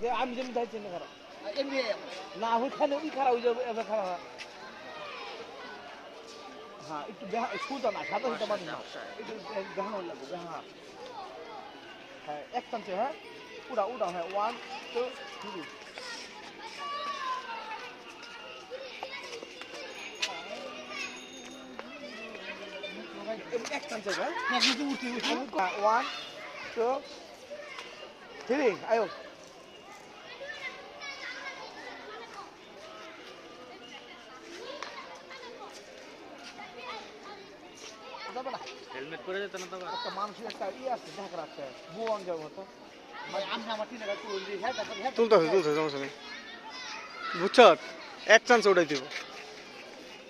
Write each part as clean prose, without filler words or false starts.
যে আমি যেমন চাইছি না খারাপ না ওইখানে ওই খারাপ ওই যে এবার খারাপ হ্যাঁ একটু সুতা না সাদা সুতা বাঁধি না একটু দেখানো লাগবে হ্যাঁ হ্যাঁ এক টানছে হ্যাঁ উড়া উড়া হ্যাঁ 1 2 3 এক টানছে হ্যাঁ 1 2 3 আয়ো হেলমেট পরে যেত না তো একটা মানুষের একটা আছে ঢাকা রাখতে বুয়ান যাবো তো আমি আমার তিন টাকা তুলছি হ্যাঁ তুলতে সমস্যা নেই বুঝছ এক চান্স ওটাই দিব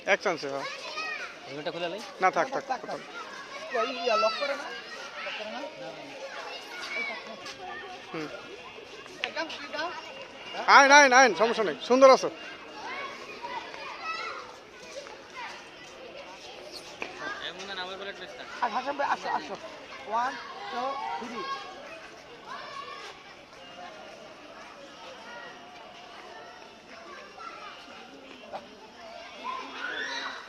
এক চান্সে হ্যাঁ হেলমেটটা খুলে লাই না থাক লক করে না হুম আইন সমস্যা নেই সুন্দর আছে এমন না আমার বলে টেস্ট আর হাসান ভাই আসো 1 2 3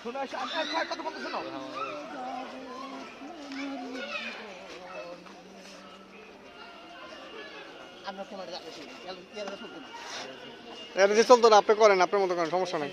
শোনো আসো আমি কত কথা শোনো আমরা ক্যামেরা যাচ্ছি এটা যে চলতো না আপনি করেন আপনার মতো করেন সমস্যা নেই